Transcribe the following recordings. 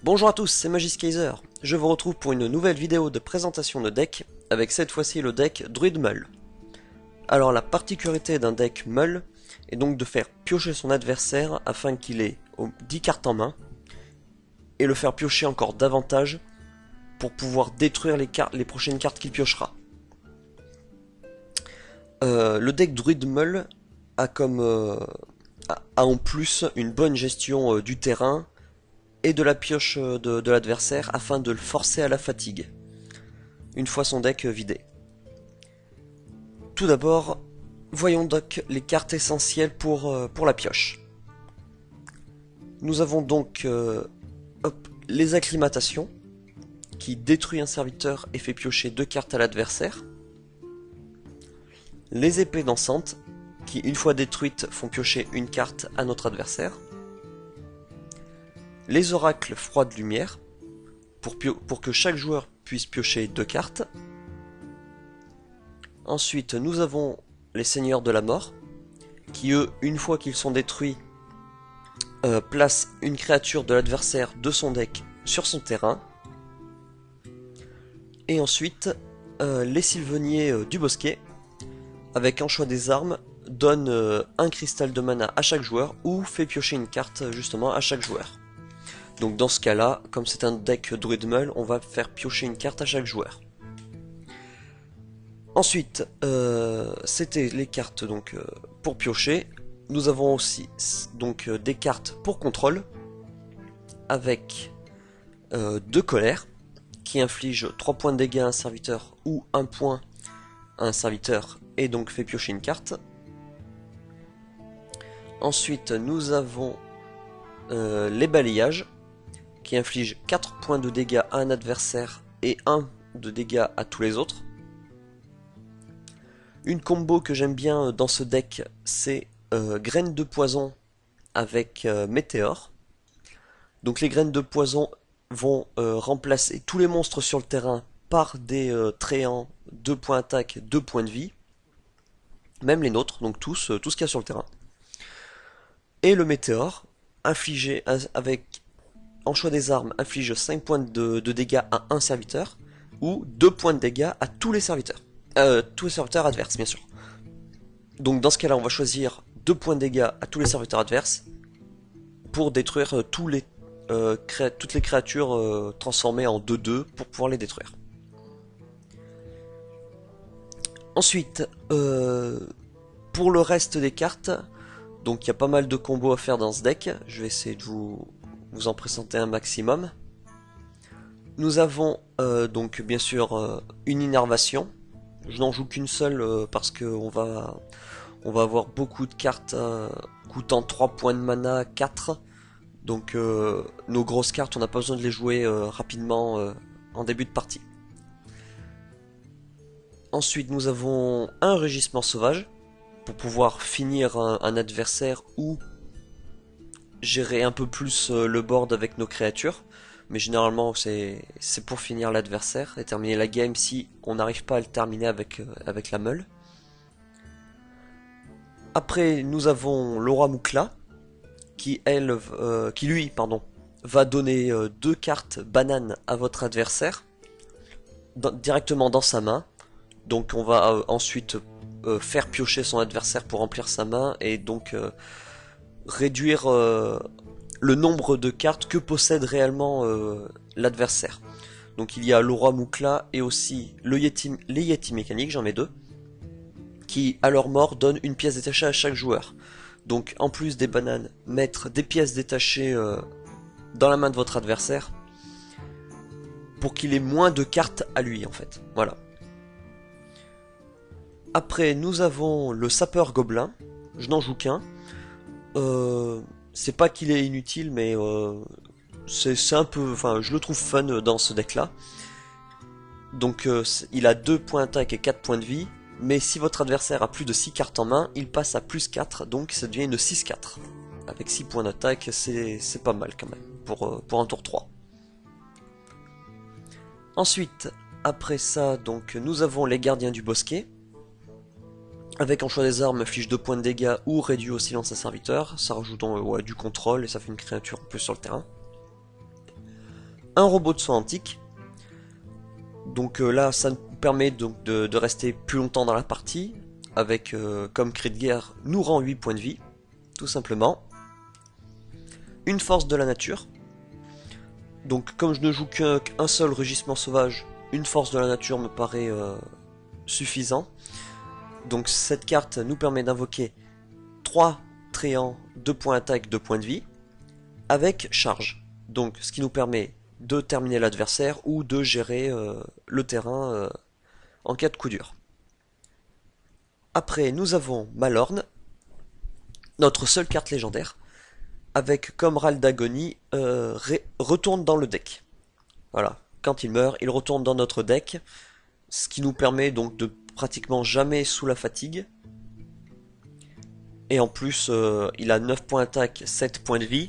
Bonjour à tous, c'est Magiskaiser. Je vous retrouve pour une nouvelle vidéo de présentation de deck, avec cette fois-ci le deck Druid Mull. Alors la particularité d'un deck Mull est donc de faire piocher son adversaire afin qu'il ait 10 cartes en main, et le faire piocher encore davantage pour pouvoir détruire les prochaines cartes qu'il piochera. Le deck Druid Mull a en plus une bonne gestion du terrain, et de la pioche de l'adversaire afin de le forcer à la fatigue, une fois son deck vidé. Tout d'abord, voyons donc les cartes essentielles pour la pioche. Nous avons donc les acclimatations, qui détruit un serviteur et fait piocher 2 cartes à l'adversaire. Les épées dansantes, qui une fois détruites font piocher une carte à notre adversaire. Les oracles froids de lumière, pour que chaque joueur puisse piocher 2 cartes. Ensuite, nous avons les seigneurs de la mort, qui eux, une fois qu'ils sont détruits, placent une créature de l'adversaire de son deck sur son terrain. Et ensuite, les sylveniers du bosquet, avec un choix des armes, donne un cristal de mana à chaque joueur, ou fait piocher une carte justement à chaque joueur. Donc dans ce cas-là, comme c'est un deck Druid Mull, on va faire piocher une carte à chaque joueur. Ensuite, c'était les cartes donc pour piocher. Nous avons aussi donc des cartes pour contrôle, avec 2 colères, qui infligent 3 points de dégâts à un serviteur ou 1 point à un serviteur, et donc fait piocher une carte. Ensuite, nous avons les balayages, qui inflige 4 points de dégâts à un adversaire et 1 de dégâts à tous les autres. Une combo que j'aime bien dans ce deck, c'est graines de poison avec météore. Donc les graines de poison vont remplacer tous les monstres sur le terrain par des tréants, 2 points attaque, 2 points de vie. Même les nôtres, donc tout ce qu'il y a sur le terrain. Et le météore, infligé avec en choix des armes, inflige 5 points de dégâts à un serviteur, ou 2 points de dégâts à tous les serviteurs. Tous les serviteurs adverses, bien sûr. Donc dans ce cas-là, on va choisir 2 points de dégâts à tous les serviteurs adverses, pour détruire toutes les créatures transformées en 2-2, pour pouvoir les détruire. Ensuite, pour le reste des cartes, donc il y a pas mal de combos à faire dans ce deck, je vais essayer de vous en présenter un maximum. Nous avons donc bien sûr une innervation. Je n'en joue qu'une seule parce que on va avoir beaucoup de cartes coûtant 3 points de mana, 4. Donc nos grosses cartes, on n'a pas besoin de les jouer rapidement en début de partie. Ensuite, nous avons un rugissement sauvage pour pouvoir finir un adversaire ou gérer un peu plus le board avec nos créatures, mais généralement c'est pour finir l'adversaire et terminer la game si on n'arrive pas à le terminer avec la meule. Après nous avons Laura Moukla qui lui va donner 2 cartes bananes à votre adversaire directement dans sa main. Donc on va ensuite faire piocher son adversaire pour remplir sa main et donc réduire le nombre de cartes que possède réellement l'adversaire. Donc il y a Laura Moukla et aussi les Yeti mécaniques, j'en mets 2, qui à leur mort donnent une pièce détachée à chaque joueur. Donc en plus des bananes, mettre des pièces détachées dans la main de votre adversaire pour qu'il ait moins de cartes à lui en fait. Voilà. Après nous avons le sapeur gobelin, je n'en joue qu'un. C'est pas qu'il est inutile, mais c'est un peu, enfin, je le trouve fun dans ce deck-là. Donc, il a 2 points d'attaque et 4 points de vie, mais si votre adversaire a plus de 6 cartes en main, il passe à plus 4, donc ça devient une 6-4. Avec 6 points d'attaque, c'est pas mal quand même, pour un tour 3. Ensuite, après ça, donc, nous avons les gardiens du bosquet. Avec en choix des armes, affiche 2 points de dégâts ou réduit au silence à serviteur. Ça rajoute du contrôle et ça fait une créature en plus sur le terrain. un robot de soin antique. Donc là, ça nous permet donc de rester plus longtemps dans la partie, avec comme cri de guerre, nous rend 8 points de vie, tout simplement. Une force de la nature. Donc comme je ne joue qu'un seul rugissement sauvage, une force de la nature me paraît suffisant. Donc cette carte nous permet d'invoquer 3 tréants, 2 points attaque, 2 points de vie, avec charge. Donc ce qui nous permet de terminer l'adversaire ou de gérer le terrain en cas de coup dur. Après nous avons Malorn, notre seule carte légendaire, avec comme râle d'agonie, retourne dans le deck. Voilà, quand il meurt, il retourne dans notre deck, ce qui nous permet donc de pratiquement jamais sous la fatigue. Et en plus, il a 9 points d'attaque, 7 points de vie.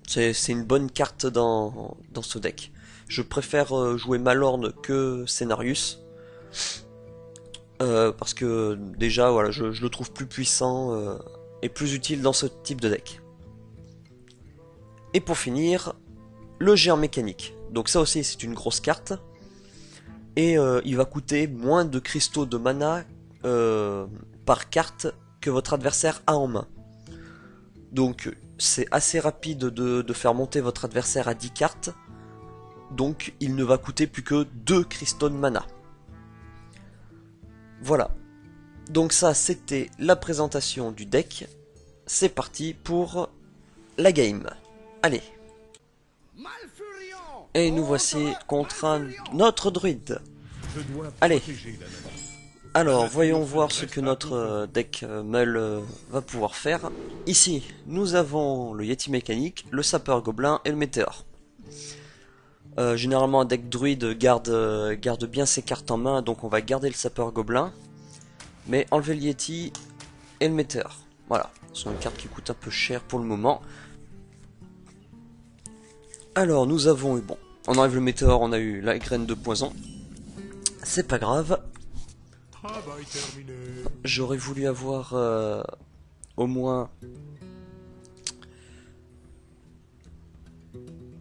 C'est une bonne carte dans ce deck. Je préfère jouer Malorn que Cenarius. Parce que déjà, voilà, je le trouve plus puissant et plus utile dans ce type de deck. Et pour finir, le géant mécanique. Donc ça aussi, c'est une grosse carte. Et il va coûter moins de cristaux de mana par carte que votre adversaire a en main. Donc c'est assez rapide de faire monter votre adversaire à 10 cartes. Donc il ne va coûter plus que 2 cristaux de mana. Voilà. Donc ça c'était la présentation du deck. C'est parti pour la game. Allez. Et nous voici contre notre druide. Allez. Alors, voyons voir ce que notre deck Meul va pouvoir faire. Ici, nous avons le Yeti mécanique, le sapeur gobelin et le météore. Généralement, un deck druide garde bien ses cartes en main, donc on va garder le sapeur gobelin. Mais enlever le Yeti et le météore. Voilà, ce sont des cartes qui coûtent un peu cher pour le moment. Alors, nous avons eu, bon, on enlève le météore, on a eu la graine de poison. C'est pas grave. J'aurais voulu avoir au moins...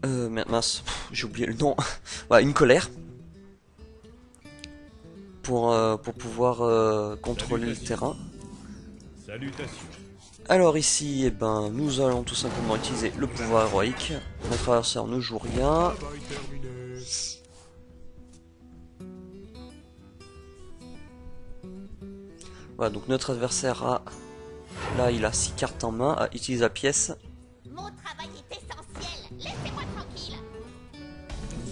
mince, j'ai oublié le nom. Voilà, une colère. Pour pouvoir contrôler le terrain. Salutations. Alors ici, eh ben, nous allons tout simplement utiliser le pouvoir héroïque. Notre adversaire ne joue rien. Voilà, donc notre adversaire a... Là, il a 6 cartes en main, utilise la pièce. Mon travail est essentiel, laissez-moi tranquille.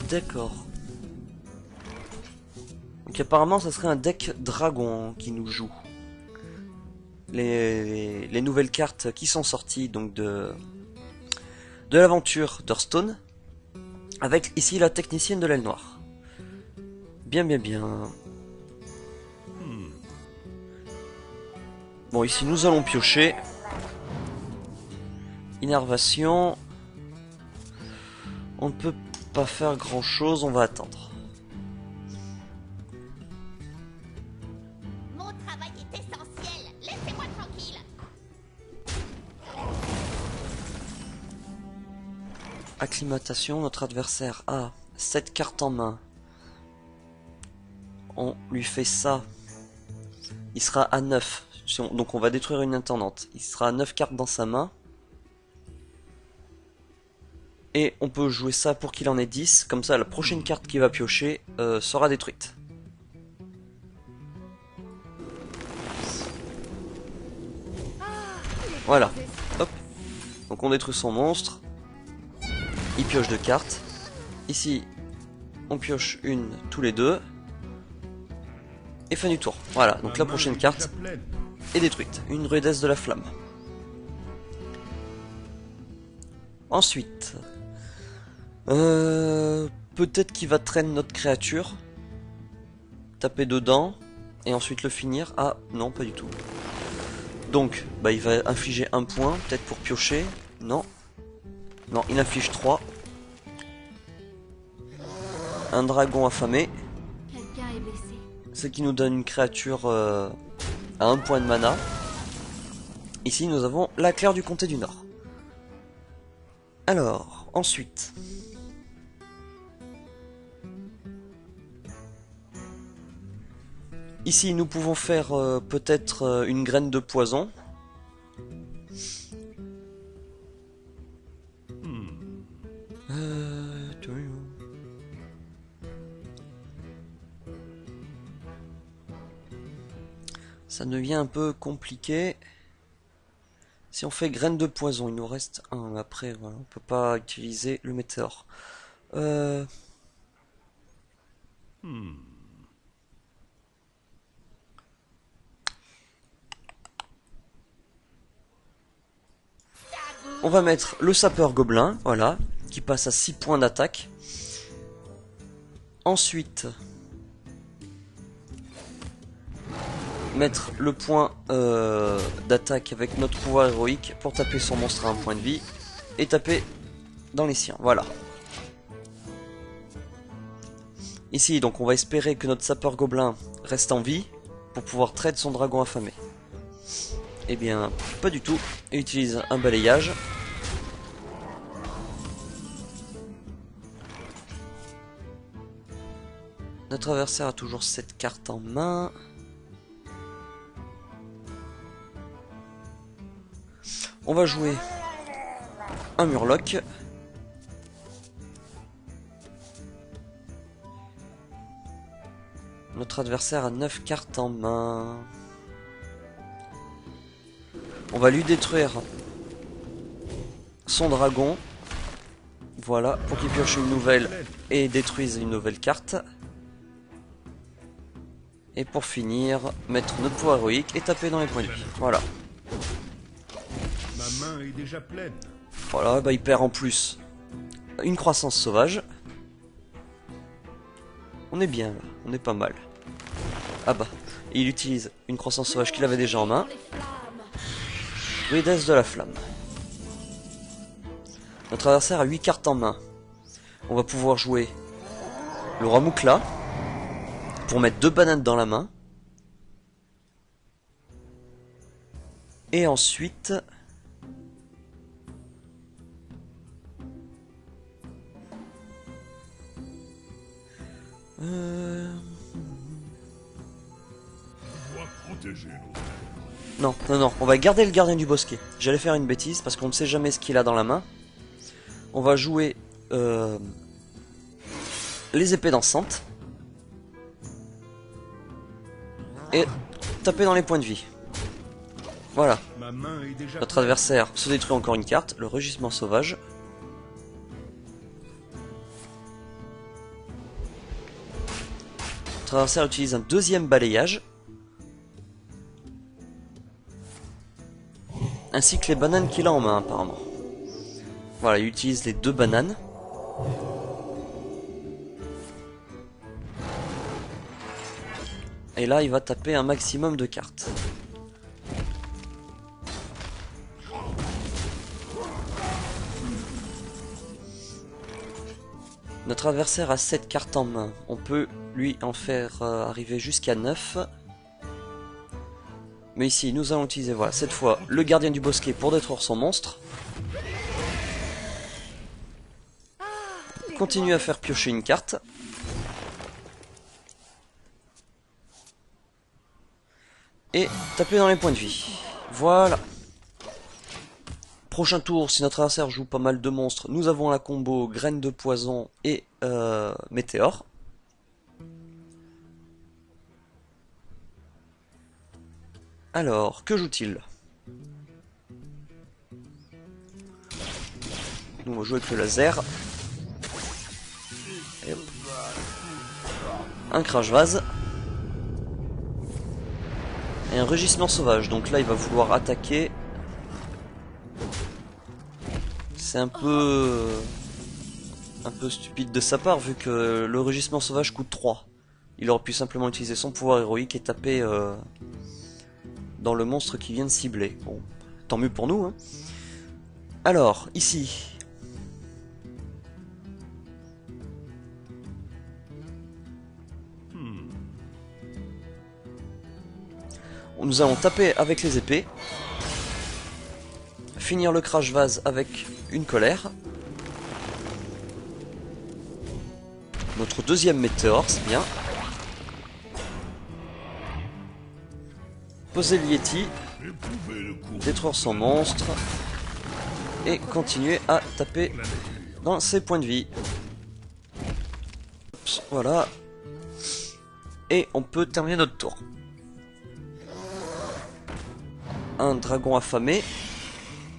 D'accord. Donc apparemment, ça serait un deck dragon qui nous joue. Les nouvelles cartes qui sont sorties donc de l'aventure d'Hearthstone. Avec ici la technicienne de l'aile noire. Bien, bien, bien. Bon, ici nous allons piocher. Innervation. On ne peut pas faire grand chose, on va attendre. Mon travail est essentiel, laissez-moi tranquille. Acclimatation, notre adversaire a 7 cartes en main. On lui fait ça. Il sera à 9. Donc on va détruire une intendante. Il sera à 9 cartes dans sa main. Et on peut jouer ça pour qu'il en ait 10. Comme ça, la prochaine carte qu'il va piocher sera détruite. Voilà. Hop. Donc on détruit son monstre. Il pioche 2 cartes. Ici, on pioche une tous les deux. Et fin du tour. Voilà, donc la prochaine carte est détruite. Une druidesse de la flamme. Ensuite, peut-être qu'il va traîner notre créature, taper dedans, et ensuite le finir. Ah, non, pas du tout. Donc, bah, il va infliger un point, peut-être pour piocher. Non. Non, il inflige 3. Un dragon affamé. Quelqu'un est blessé. Ce qui nous donne une créature à 1 point de mana. Ici, nous avons la claire du comté du Nord. Alors, ensuite, Ici, nous pouvons faire peut-être une graine de poison. Ça devient un peu compliqué. Si on fait graine de poison, il nous reste un. Après, voilà, on peut pas utiliser le météore. On va mettre le sapeur gobelin, voilà, qui passe à 6 points d'attaque. Ensuite, mettre le point d'attaque avec notre pouvoir héroïque pour taper son monstre à 1 point de vie et taper dans les siens, voilà. Ici, donc, on va espérer que notre sapeur gobelin reste en vie pour pouvoir trade son dragon affamé. Eh bien, pas du tout. Il utilise un balayage. Notre adversaire a toujours 7 cartes en main. On va jouer un Murloc. Notre adversaire a 9 cartes en main. On va lui détruire son dragon. Voilà, pour qu'il pioche une nouvelle et détruise une nouvelle carte. Et pour finir, mettre notre pouvoir héroïque et taper dans les points de vie. Voilà. Ma main est déjà pleine. Voilà, bah il perd en plus une croissance sauvage. On est bien là, on est pas mal. Ah bah, il utilise une croissance sauvage qu'il avait déjà en main. Druidesse de la flamme. Notre adversaire a 8 cartes en main. On va pouvoir jouer le roi Moukla pour mettre 2 bananes dans la main. Et ensuite... Non, on va garder le gardien du bosquet. J'allais faire une bêtise parce qu'on ne sait jamais ce qu'il a dans la main. On va jouer les épées dansantes. Et taper dans les points de vie. Voilà. Notre adversaire se détruit encore une carte, le rugissement sauvage. Notre adversaire utilise un deuxième balayage. Ainsi que les bananes qu'il a en main apparemment. Voilà, il utilise les 2 bananes. Et là, il va taper un maximum de cartes. Notre adversaire a 7 cartes en main. On peut lui en faire arriver jusqu'à 9. Mais ici, nous allons utiliser, voilà, cette fois, le gardien du bosquet pour détruire son monstre. Continue à faire piocher une carte. Et taper dans les points de vie. Voilà. Prochain tour, si notre adversaire joue pas mal de monstres, nous avons la combo graine de poison et météore. Alors, que joue-t-il? Nous on va jouer avec le laser. Et hop. Un crash vase. Et un rugissement sauvage. Donc là il va vouloir attaquer. C'est un peu stupide de sa part vu que le rugissement sauvage coûte 3. Il aurait pu simplement utiliser son pouvoir héroïque et taper dans le monstre qui vient de cibler. Bon, tant mieux pour nous, hein. Alors, ici. Nous allons taper avec les épées. Finir le crash vase avec une colère. Notre deuxième météore, c'est bien. poser le Yeti, détruire son monstre, et continuer à taper dans ses points de vie. Oups, voilà. Et on peut terminer notre tour. Un dragon affamé.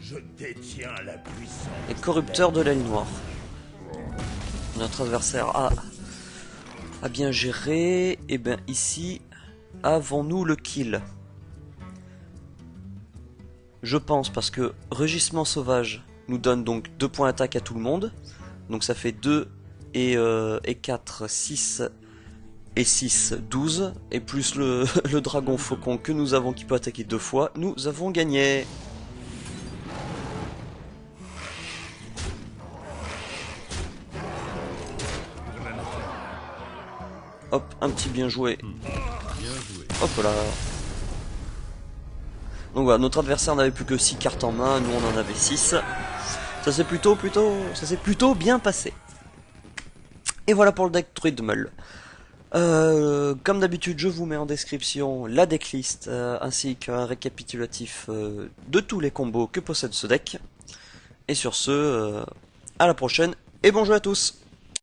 Je détiens la puissance. Et corrupteur de l'aile noire. Notre adversaire a bien géré. Et bien ici, avons-nous le kill? Je pense, parce que Rugissement Sauvage nous donne donc 2 points d'attaque à tout le monde. Donc ça fait 2 et 4, 6 et 6, 12. Et plus le dragon faucon que nous avons qui peut attaquer 2 fois, nous avons gagné. Hop, un petit bien joué. Hop là. Donc voilà, notre adversaire n'avait plus que 6 cartes en main, nous on en avait 6. Ça s'est plutôt bien passé. Et voilà pour le deck Druid Mull. Comme d'habitude, je vous mets en description la decklist ainsi qu'un récapitulatif de tous les combos que possède ce deck. Et sur ce, à la prochaine et bon jeu à tous.